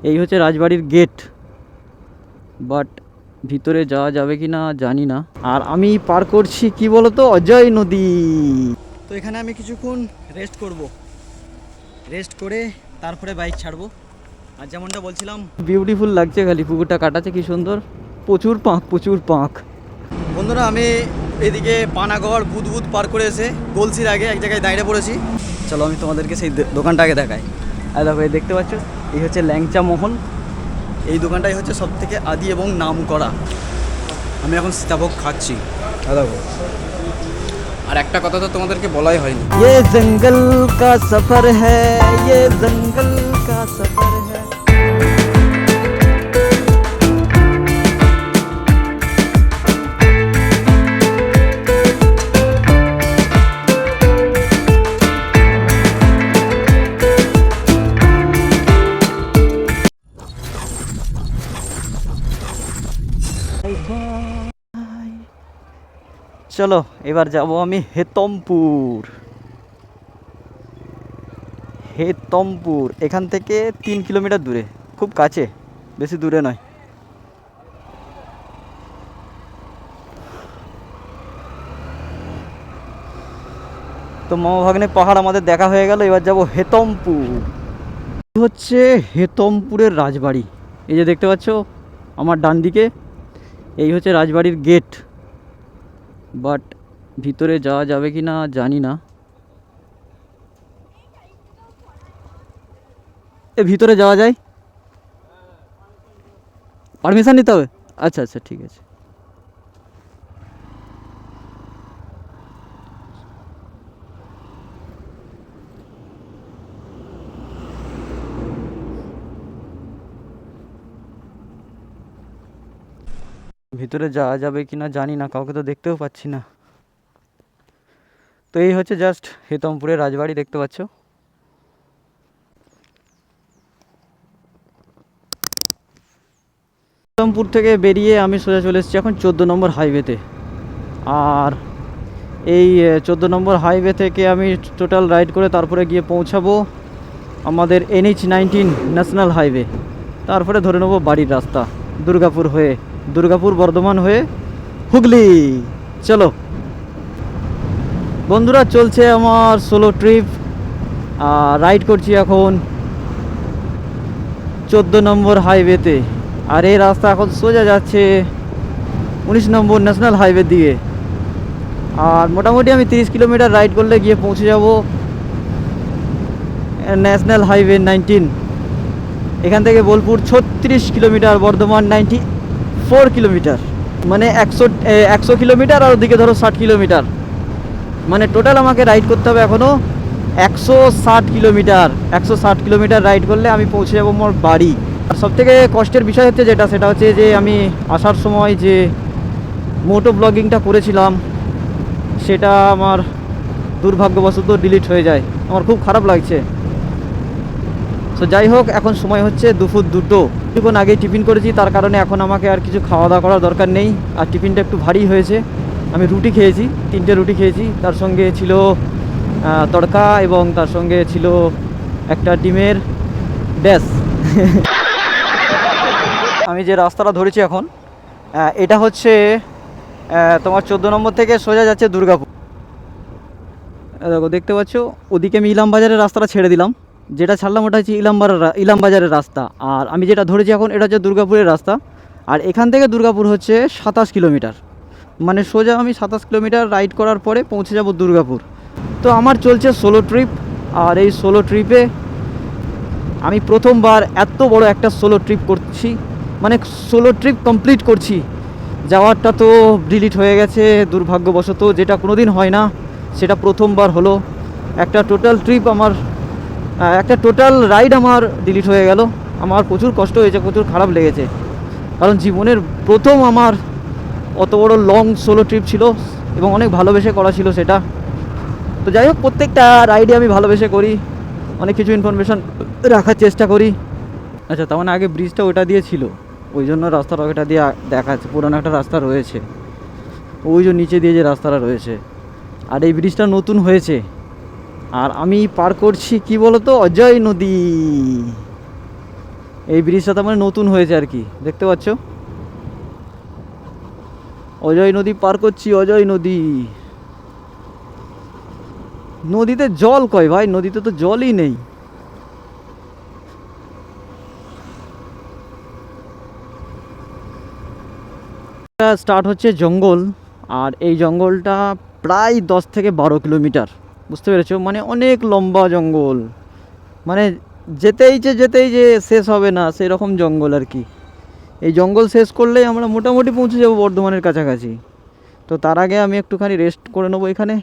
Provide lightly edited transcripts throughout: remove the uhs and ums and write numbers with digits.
এই হচ্ছে রাজবাড়ির গেট, বাট ভিতরে যাওয়া যাবে কি না জানি না। আর আমি পার করছি কি বলতো, অজয় নদী। তো এখানে আমি কিছুক্ষণ রেস্ট করব, রেস্ট করে তারপরে বাইক ছাড়বো। আর যেমনটা বলছিলাম, বিউটিফুল লাগছে, খালি পুকুরটা কাটাচ্ছে কি সুন্দর, প্রচুর পাঁক প্রচুর পাঁক। বন্ধুরা, আমি এদিকে পানাগড় বুদবুদ পার করে এসে গলসির আগে এক জায়গায় দাঁড়িয়ে পড়েছি। চলো আমি তোমাদেরকে সেই দোকানটা আগে দেখাই। আর দেখো, এই দেখতে পাচ্ছ, এই হচ্ছে ল্যাংচা মোহন। এই দোকানটাই হচ্ছে সব থেকে আদি এবং নাম করা। আমি এখন সীতাভোগ খাচ্ছি। দেখো, আর একটা কথা তো তোমাদেরকে বলাই হয়নি, ये जंगल का सफर है, ये जंगल का सफर है। চলো এবার যাব আমি হেতমপুর। হেতমপুর এখান থেকে 3 কিলোমিটার দূরে, খুব কাছে, বেশি দূরে নয়। তো মামা ভাগ্নে পাহাড় আমাদের দেখা হয়ে গেল, এবার যাব হেতমপুর। হচ্ছে হেতমপুরের রাজবাড়ি। এই যে দেখতে পাচ্ছ আমার ডান দিকে, এই হচ্ছে রাজবাড়ির গেট, বাট ভিতরে যাওয়া যাবে কি না জানি না। ভিতরে যাওয়া যায়, পারমিশন নিতে হবে? আচ্ছা আচ্ছা, ঠিক আছে। ভিতরে যাওয়া যাবে কি না জানি না, কাউকে তো দেখতেও পাচ্ছি না। তো এই হচ্ছে জাস্ট হেতমপুরের রাজবাড়ি, দেখতে পাচ্ছ। হেতমপুর থেকে বেরিয়ে আমি সোজা চলে এসেছি এখন 14 নম্বর হাইওয়েতে। আর এই 14 নম্বর হাইওয়ে থেকে আমি টোটাল রাইড করে তারপরে গিয়ে পৌঁছাবো আমাদের NH-19 ন্যাশনাল হাইওয়ে। তারপরে ধরে নেবো বাড়ির রাস্তা, দুর্গাপুর হয়ে, দুর্গাপুর বর্ধমান হয়ে হুগলি। চলো বন্ধুরা, চলছে আমার সোলো ট্রিপ। রাইড করছি এখন 14 নম্বর হাইওয়েতে। আর এই রাস্তা এখন সোজা যাচ্ছে 19 নম্বর ন্যাশনাল হাইওয়ে দিকে। আর মোটামুটি আমি 30 কিলোমিটার রাইড করলে গিয়ে পৌঁছে যাব ন্যাশনাল হাইওয়ে 19। এখান থেকে বোলপুর 36 কিলোমিটার, বর্ধমান 94 কিলোমিটার, মানে 100 কিলোমিটার, আর ওদিকে ধরো 60 কিলোমিটার, মানে টোটাল আমাকে রাইড করতে হবে এখনও 160 কিলোমিটার। 160 কিলোমিটার রাইড করলে আমি পৌঁছে যাবো আমার বাড়ি। আর সবথেকে কষ্টের বিষয় হচ্ছে যেটা, সেটা হচ্ছে যে আমি আসার সময় যে মোটো ব্লগিংটা করেছিলাম, সেটা আমার দুর্ভাগ্যবশত ডিলিট হয়ে যায়। আমার খুব খারাপ লাগছে। সো যাই হোক, এখন সময় হচ্ছে দুপুর 2টো। কিছুক্ষণ আগেই টিফিন করেছি, তার কারণে এখন আমাকে আর কিছু খাওয়া দাওয়া করার দরকার নেই। আর টিফিনটা একটু ভারী হয়েছে, আমি রুটি খেয়েছি, 3টে রুটি খেয়েছি। তার সঙ্গে ছিল তড়কা, এবং তার সঙ্গে ছিল একটা ডিমের ব্যাস। আমি যে রাস্তাটা ধরেছি এখন, এটা হচ্ছে তোমার 14 নম্বর থেকে সোজা যাচ্ছে দুর্গাপুর। দেখো, দেখতে পাচ্ছ, ওদিকে আমি ইলাম বাজারের রাস্তাটা ছেড়ে দিলাম, যেটা ছাড়লাম ওটা হচ্ছে ইলাম বাজারের রাস্তা। আর আমি যেটা ধরেছি এখন, এটা হচ্ছে দুর্গাপুরের রাস্তা। আর এখান থেকে দুর্গাপুর হচ্ছে 27 কিলোমিটার, মানে সোজা আমি 27 কিলোমিটার রাইড করার পরে পৌঁছে যাব দুর্গাপুর। তো আমার চলছে সোলো ট্রিপ। আর এই সোলো ট্রিপে আমি প্রথমবার এত বড় একটা সোলো ট্রিপ করছি, মানে সোলো ট্রিপ কমপ্লিট করছি। যাওয়ারটা তো ডিলিট হয়ে গেছে দুর্ভাগ্যবশত, যেটা কোনো দিন হয় না, সেটা প্রথমবার হলো। একটা টোটাল ট্রিপ আমার, একটা টোটাল রাইড আমার ডিলিট হয়ে গেল। আমার প্রচুর কষ্ট হয়েছে, প্রচুর খারাপ লেগেছে, কারণ জীবনের প্রথম আমার অত বড় লং সোলো ট্রিপ ছিল, এবং অনেক ভালোবেসে করা ছিল সেটা। তো যাই হোক, প্রত্যেকটা রাইডে আমি ভালোবেসে করি, অনেক কিছু ইনফরমেশান রাখার চেষ্টা করি। আচ্ছা, তার মানে আগে ব্রিজটা ওটা দিয়ে ছিল, ওই জন্য রাস্তাটা ওটা দিয়ে দেখাচ্ছে। পুরোনো একটা রাস্তা রয়েছে, ওই যে নিচে দিয়ে যে রাস্তাটা রয়েছে, আর এই ব্রিজটা নতুন হয়েছে। আর আমি পার করছি কি বলতো, অজয় নদী। এই ব্রিজটা তো মানে নতুন হয়েছে আর কি, দেখতে পাচ্ছ। অজয় নদী পার করছি, অজয় নদী। নদীতে জল কয় ভাই, নদীতে তো জলই নেই। স্টার্ট হচ্ছে জঙ্গল, আর এই জঙ্গলটা প্রায় 10 থেকে 12 কিলোমিটার, বুঝতে পেরেছো? মানে অনেক লম্বা জঙ্গল, মানে যেতেই যে শেষ হবে না সেরকম জঙ্গল আর কি। এই জঙ্গল শেষ করলেই আমরা মোটামুটি পৌঁছে যাবো বর্ধমানের কাছাকাছি। তো তার আগে আমি একটুখানি রেস্ট করে নেবো এখানে।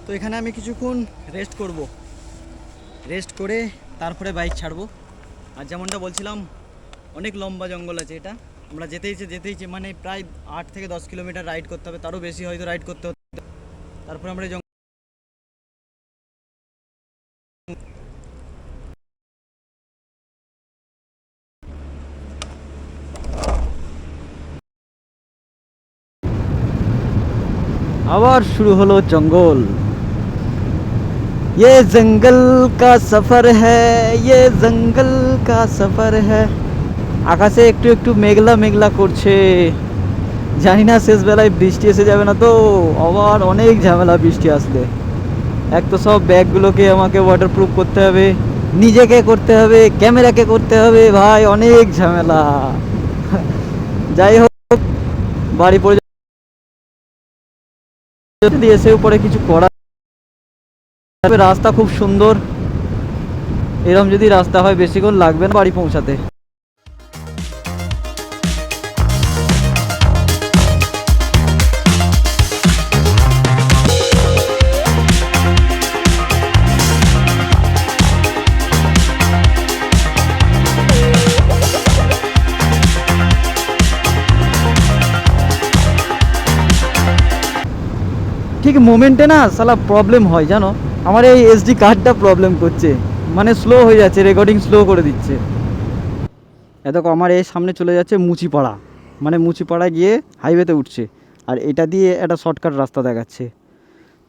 তো এখানে আমি কিছুক্ষণ রেস্ট করব, রেস্ট করে তারপরে বাইক ছাড়বো। আর যেমনটা বলছিলাম, অনেক লম্বা জঙ্গল আছে এটা। আমরা যেতেইছে মানে প্রায় 8 থেকে 10 কিলোমিটার রাইড করতে হবে, তারও বেশি হয়তো রাইড করতে হবে। তারপরে আমরা আবার শুরু হলো জঙ্গল। ये जंगल का सफर है, ये जंगल का सफर है। আকাশে একটু একটু মেঘলা মেঘলা করছে, জানি না শেষ বেলায় বৃষ্টি এসে যাবে না তো। আবার অনেক ঝামেলা বৃষ্টি আসলে। এক তো সব ব্যাগগুলোকে আমাকে ওয়াটারপ্রুফ করতে হবে, নিজেকে করতে হবে, ক্যামেরাকে করতে হবে, ভাই অনেক ঝামেলা। যাই হোক, বাড়ি পড়ে যদি এসে উপরে কিছু করা। রাস্তা খুব সুন্দর, এরকম যদি রাস্তা হয় বেশিক্ষণ লাগবে না বাড়ি পৌঁছাতে। ঠিক মোমেন্টে না সালা প্রবলেম হয় জানো, আমার এই এসডি কার্ডটা প্রবলেম করছে, মানে স্লো হয়ে যাচ্ছে, রেকর্ডিং স্লো করে দিচ্ছে। দেখো আমার এই সামনে চলে যাচ্ছে মুচিপাড়া, মানে মুচিপাড়া গিয়ে হাইওয়েতে উঠছে, আর এটা দিয়ে একটা শর্টকাট রাস্তা দেখাচ্ছে।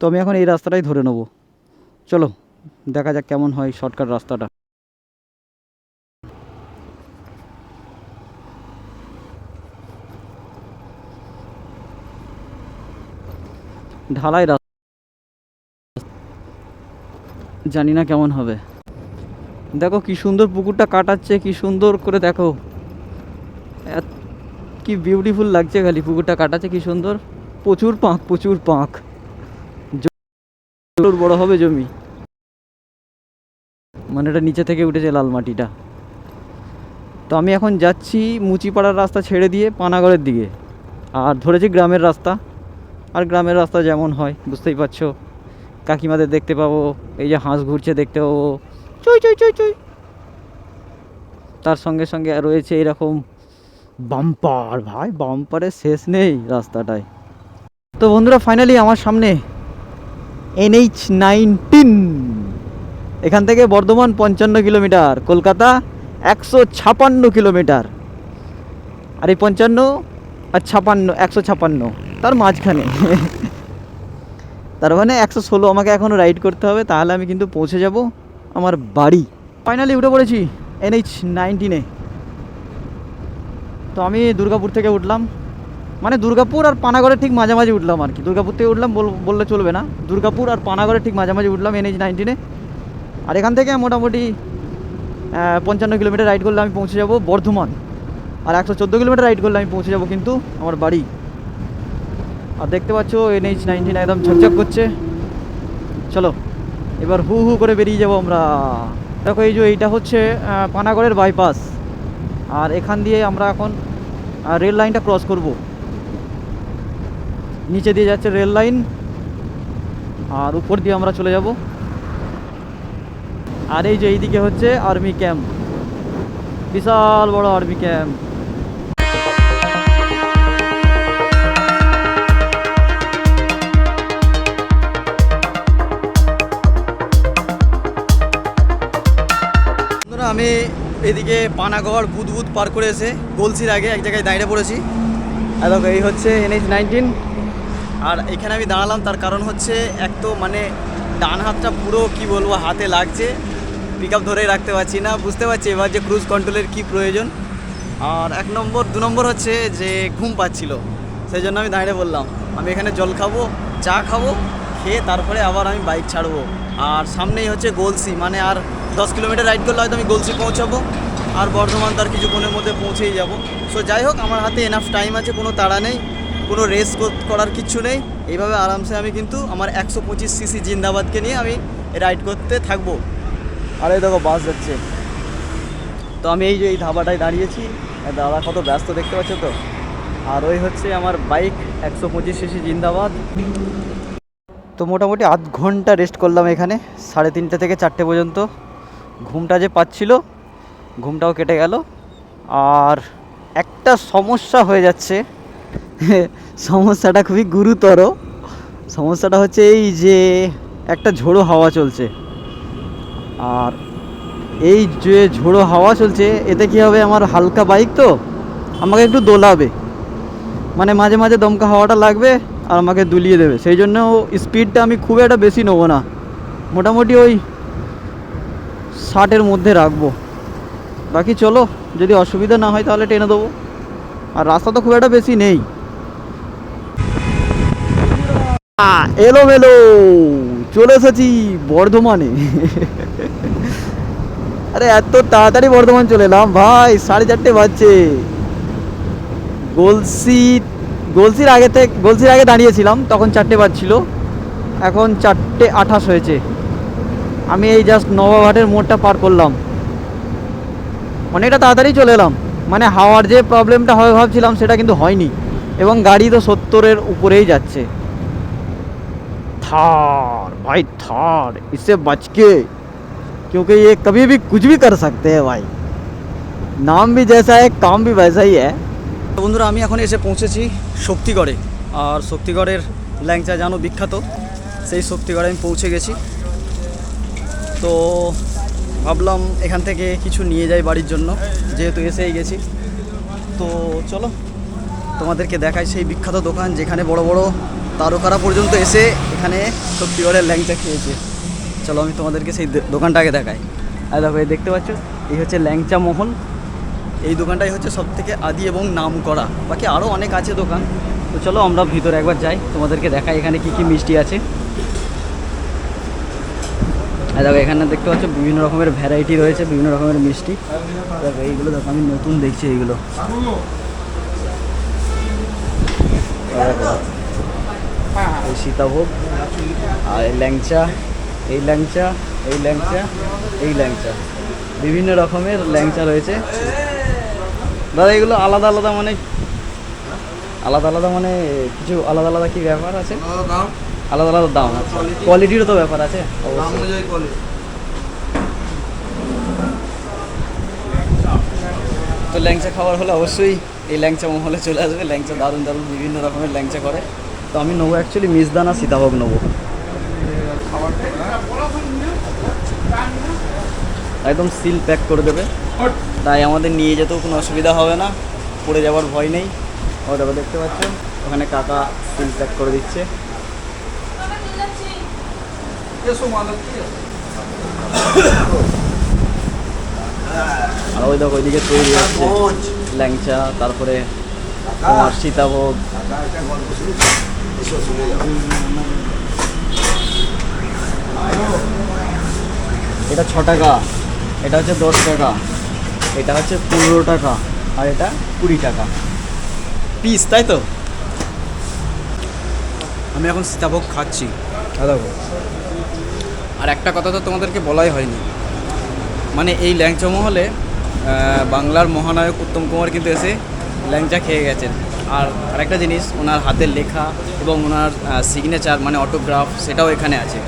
তো আমি এখন এই রাস্তাটাই ধরে নেবো। চলো দেখা যাক কেমন হয় শর্টকাট রাস্তাটা। ঢালাই রাস্তা, জানি না কেমন হবে। দেখো কি সুন্দর পুকুরটা কাটাচ্ছে, কি সুন্দর করে দেখো, কি বিউটিফুল লাগছে, খালি পুকুরটা কাটাচ্ছে কি সুন্দর। প্রচুর পাঁক, প্রচুর পাঁক, বড় হবে জমি, মানে এটা নিচে থেকে উঠেছে লাল মাটিটা। তো আমি এখন যাচ্ছি মুচিপাড়ার রাস্তা ছেড়ে দিয়ে পানাগড়ের দিকে, আর ধরেছি গ্রামের রাস্তা। আর গ্রামের রাস্তা যেমন হয় বুঝতেই পারছো, কাকিমাদের দেখতে পাবো, এই যে হাঁস ঘুরছে দেখতে পাবো, চুই চুই চুই চুই। তার সঙ্গে সঙ্গে রয়েছে এরকম বাম্পার, ভাই বাম্পারের শেষ নেই রাস্তাটায়। তো বন্ধুরা ফাইনালি আমার সামনে NH-19, এখান থেকে বর্ধমান 55 কিলোমিটার, কলকাতা 156 কিলোমিটার। আর এই 55 আর 56, 156 তার মাঝখানে তার মানে 116 আমাকে এখনও রাইড করতে হবে, তাহলে আমি কিন্তু পৌঁছে যাব আমার বাড়ি। ফাইনালি উঠে পড়েছি NH-19-এ। তো আমি দুর্গাপুর থেকে উঠলাম, মানে দুর্গাপুর আর পানাগড়ের ঠিক মাঝামাঝি উঠলাম আর কি। দুর্গাপুর থেকে উঠলাম বললে চলবে না, দুর্গাপুর আর পানাগড়ের ঠিক মাঝামাঝি উঠলাম NH-19-এ। আর এখান থেকে মোটামুটি 55 কিলোমিটার রাইড করলে আমি পৌঁছে যাব বর্ধমান, আর 114 কিলোমিটার রাইড করলে আমি পৌঁছে যাব কিন্তু আমার বাড়ি। আর দেখতে পাচ্ছ NH-19 একদম ঝকঝক করছে। চলো এবার হু হু করে বেরিয়ে যাব আমরা। দেখো এই যে এইটা হচ্ছে পানাগড়ের বাইপাস, আর এখান দিয়ে আমরা এখন রেল লাইনটা ক্রস করব। নিচে দিয়ে যাচ্ছে রেল লাইন, আর উপর দিয়ে আমরা চলে যাব। আর এই যে এইদিকে হচ্ছে আর্মি ক্যাম্প, বিশাল বড় আর্মি ক্যাম্প। আমি এদিকে পানাগড় বুধবুধ পার করে এসে গলসির আগে এক জায়গায় দাঁড়িয়ে পড়েছি। আর দেখো এই হচ্ছে NH-19। আর এখানে আমি দাঁড়ালাম তার কারণ হচ্ছে, এক তো মানে ডান হাতটা পুরো কি বলবো হাতে লাগছে, পিক আপ ধরেই রাখতে পারছি না। বুঝতে পারছি এবার যে ক্রুজ কন্ট্রোলের কী প্রয়োজন। আর 1 নম্বর 2 নম্বর হচ্ছে যে ঘুম পাচ্ছিল, সেই জন্য আমি দাঁড়িয়ে বললাম আমি এখানে জল খাবো, চা খাবো, খেয়ে তারপরে আবার আমি বাইক ছাড়বো। আর সামনেই হচ্ছে গলসি, মানে আর 10 কিলোমিটার রাইড করলে হয়তো আমি গলসি পৌঁছাবো, আর বর্ধমান তার কিছুক্ষণের মধ্যে পৌঁছেই যাব। সো যাই হোক, আমার হাতে এনাফ টাইম আছে, কোনো তাড়া নেই, কোনো রেস করার কিচ্ছু নেই। এইভাবে আরামসে আমি কিন্তু আমার 125 সিসি জিন্দাবাদকে নিয়ে আমি রাইড করতে থাকবো। আর এই দেখো বাস যাচ্ছে। তো আমি এই যে এই ধাবাটায় দাঁড়িয়েছি, দাদা কত ব্যস্ত দেখতে পাচ্ছ তো। আর ওই হচ্ছে আমার বাইক 125 সিসি জিন্দাবাদ। তো মোটামুটি আধ ঘন্টা রেস্ট করলাম এখানে, 3:30 থেকে 4টে পর্যন্ত। ঘুমটা যে পাচ্ছিল, ঘুমটাও কেটে গেল। আর একটা সমস্যা হয়ে যাচ্ছে, সমস্যাটা খুবই গুরুতর। সমস্যাটা হচ্ছে এই যে একটা ঝোড়ো হাওয়া চলছে, আর এই যে ঝোড়ো হাওয়া চলছে এতে কী হবে, আমার হালকা বাইক তো আমাকে একটু দোলাবে, মানে মাঝে মাঝে দমকা হাওয়াটা লাগবে আর আমাকে দুলিয়ে দেবে। সেই জন্য স্পিডটা আমি খুব একটা বেশি নেবো না, মোটামুটি ওই 60-এর মধ্যে রাখবো। বাকি চলো, যদি অসুবিধা না হয় তাহলে টেনে দেবো। আর রাস্তা তো খুব একটা বেশি নেই। এলোমেলো চলে এসেছি বর্ধমানে। আরে এত তাড়াতাড়ি বর্ধমান চলে এলাম ভাই, 4:30 বাজছে। গলসির আগে দাঁড়িয়েছিলাম, তখন 4টে বাজছিল, এখন 4:28 হয়েছে। আমি এই জাস্ট নবাবহাটের মোড়টা পার করলাম, অনেকটা তাড়াতাড়ি চলে এলাম। মানে হাওয়ার যে প্রবলেমটা হবে ভাবছিলাম সেটা কিন্তু হয়নি, এবং গাড়ি তো 70-এর উপরেই যাচ্ছে। थार भाई, थार इससे बच के, क्योंकि ये कभी भी कुछ भी कर सकते हैं भाई। नाम भी जैसा है, काम भी वैसा ही है। বন্ধুরা, আমি এখন এসে পৌঁছেছি শক্তিগড়ে। আর শক্তিগড়ের ল্যাংচা জানো বিখ্যাত, সেই শক্তিগড়ে আমি পৌঁছে গেছি। তো ভাবলাম এখান থেকে কিছু নিয়ে যাই বাড়ির জন্য, যেহেতু এসেই গেছি। তো চলো তোমাদেরকে দেখাই সেই বিখ্যাত দোকান, যেখানে বড় বড় তারকারা পর্যন্ত এসে এখানে শক্তিগড়ের ল্যাংচা খেয়েছে। চলো আমি তোমাদেরকে সেই দোকানটাকে দেখাই। আর দেখো, এই দেখতে পাচ্ছ, এই হচ্ছে ল্যাংচা মহল। এই দোকানটাই হচ্ছে সবথেকে আদি এবং নাম করা, বাকি আরও অনেক আছে দোকান। তো চলো আমরা ভিতরে একবার যাই, তোমাদেরকে দেখাই এখানে কী কী মিষ্টি আছে। আর দেখো এখানে দেখতে পাচ্ছ বিভিন্ন রকমের ভ্যারাইটি রয়েছে, বিভিন্ন রকমের মিষ্টি। দেখো এইগুলো, দেখো আমি নতুন দেখছি এইগুলো। এই সীতাভোগ, আর এই ল্যাংচা, এই ল্যাংচা, এই ল্যাংচা, এই ল্যাংচা, বিভিন্ন রকমের ল্যাংচা রয়েছে। দাদা এগুলো আলাদা আলাদা মানে কিছু আলাদা আলাদা কি ব্যাপার আছে? আলাদা আলাদা দাম আছে, কোয়ালিটিরও তো ব্যাপার আছে। তো ল্যাংচা খাবার হলে অবশ্যই এই ল্যাংচা মহলে চলে আসবে। ল্যাংচা দারুণ দারুণ বিভিন্ন রকমের ল্যাংচা করে। তো আমি নেবো অ্যাকচুয়ালি মিষ্টান্ন সীতাভোগ নেবো, একদম সিল প্যাক করে দেবে, তাই আমাদের নিয়ে যেতেও কোনো অসুবিধা হবে না, পড়ে যাওয়ার ভয় নেই। ও দেখো, দেখতে পাচ্ছ ওখানে কাকা সিল প্যাক করে দিচ্ছে। আর ওই দেখো ওইদিকে তৈরি হচ্ছে ল্যাংচা, তারপরে তোমার সীতাভোগ। এটা 6 টাকা, এটা হচ্ছে 10 টাকা, এটা হচ্ছে 15 টাকা, আর এটা 20 টাকা পিস, তাই তো? আমি এখন সীতাভোগ খাচ্ছি। দেখো, আর একটা কথা তো তোমাদেরকে বলাই হয়নি, মানে এই ল্যাংচা মহলে বাংলার মহানায়ক উত্তম কুমার কিন্তু এসে ল্যাংচা খেয়ে গেছেন। আর আরেকটা জিনিস, ওনার হাতের লেখা এবং ওনার সিগনেচার মানে অটোগ্রাফ, সেটাও এখানে আছে,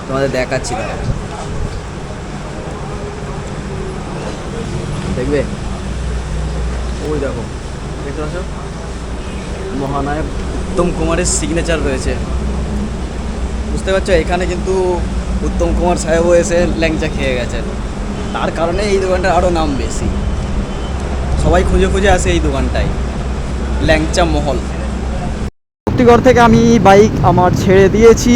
তোমাদের দেখাচ্ছি। তারা দেখবে, ওই দেখো, দেখতে পাচ্ছ মহানায়ক উত্তম কুমারের সিগনেচার রয়েছে। বুঝতে পারছো, এখানে কিন্তু উত্তম কুমার সাহেবও এসে ল্যাংচা খেয়ে গেছেন, তার কারণে এই দোকানটার আরও নাম বেশি, সবাই খুঁজে খুঁজে আসে এই দোকানটায়, ল্যাংচা মহল। শক্তিগড় থেকে আমি বাইক আমার ছেড়ে দিয়েছি,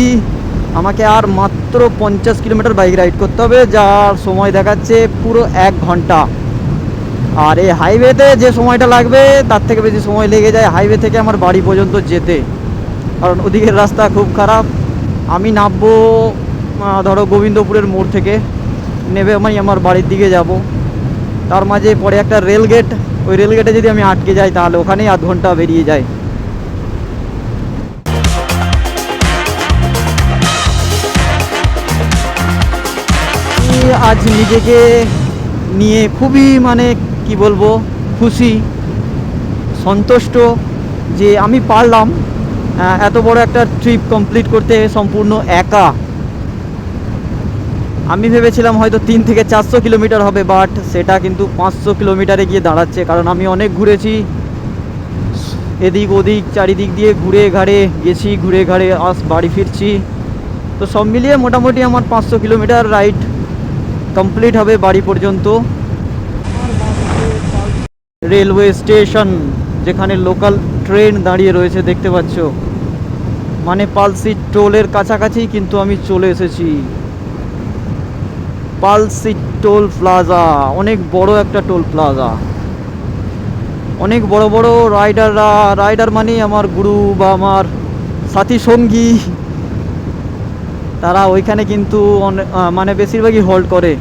আমাকে আর মাত্র 50 কিলোমিটার বাইক রাইড করতে হবে, যার সময় দেখাচ্ছে পুরো 1 ঘন্টা। আর এই হাইওয়েতে যে সময়টা লাগবে তার থেকে বেশি সময় লেগে যায় হাইওয়ে থেকে আমার বাড়ি পর্যন্ত যেতে, কারণ ওদিকের রাস্তা খুব খারাপ। আমি নামবো ধরো গোবিন্দপুরের মোড় থেকে, নেবে আমি আমার বাড়ির দিকে যাব। তার মাঝে পরে একটা রেল গেট, ওই রেল গেটে যদি আমি আটকে যাই তাহলে ওখানেই আধ ঘন্টা বেরিয়ে যায়। আজ নিজেকে নিয়ে খুবই মানে কি বলবো, খুশি, সন্তুষ্ট যে আমি পারলাম এত বড় একটা ট্রিপ কমপ্লিট করতে সম্পূর্ণ একা। আমি ভেবেছিলাম হয়তো 300 থেকে 400 কিলোমিটার হবে, বাট সেটা কিন্তু 500 কিলোমিটারে গিয়ে দাঁড়াচ্ছে, কারণ আমি অনেক ঘুরেছি, এদিক ওদিক চারিদিক দিয়ে ঘুরে ঘাড়ে গেছি, ঘুরে ঘাড়ে বাড়ি ফিরছি। তো সব মিলিয়ে মোটামুটি আমার 500 কিলোমিটার রাইড কমপ্লিট হবে বাড়ি পর্যন্ত। রেলওয়ে স্টেশন, যেখানে লোকাল ট্রেন দাঁড়িয়ে রয়েছে দেখতে পাচ্ছ, মানে পালসি টোলের কাছাকাছি কিন্তু আমি চলে এসেছি। পালসি টোল প্লাজা অনেক বড় একটা টোল প্লাজা, অনেক বড় বড় রাইডার মানে আমার গুরু বা আমার সাথী সঙ্গী, তারা ওইখানে কিন্তু মানে বেশিরভাগই হোল্ড করে।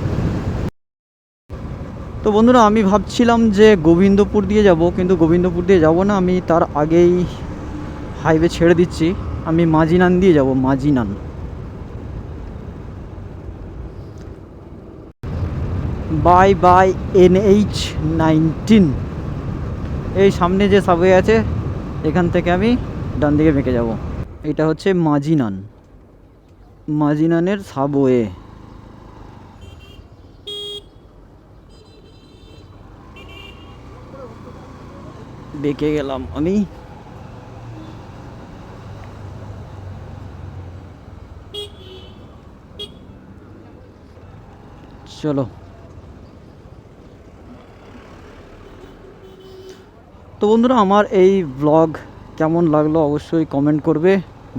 তো বন্ধুরা, আমি ভাবছিলাম যে গোবিন্দপুর দিয়ে যাব, কিন্তু গোবিন্দপুর দিয়ে যাব না, আমি তার আগেই হাইওয়ে ছেড়ে দিচ্ছি, আমি মাজিনান দিয়ে যাব। মাজিনান, বাই বাই NH-19। এই সামনে যে সাবওয়ে আছে এখান থেকে আমি ডান দিকে বেঁকে যাব। এটা হচ্ছে মাজিনান, মাজিনানের সাবওয়ে। বেঁকে গেলাম আমি। চলো, তো বন্ধুরা, আমার এই ব্লগ কেমন লাগলো অবশ্যই কমেন্ট করবে,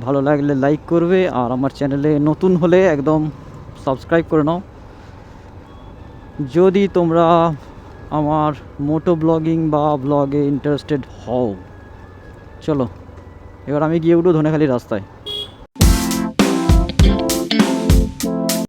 ভালো লাগলে লাইক করবে, আর আমার চ্যানেলে নতুন হলে একদম সাবস্ক্রাইব করে নাও যদি তোমরা আমার মোটো ব্লগিং বা ব্লগে ইন্টারেস্টেড হও। চলো, এবার আমি গিয়ে উঠবো ধনেখালি রাস্তায়।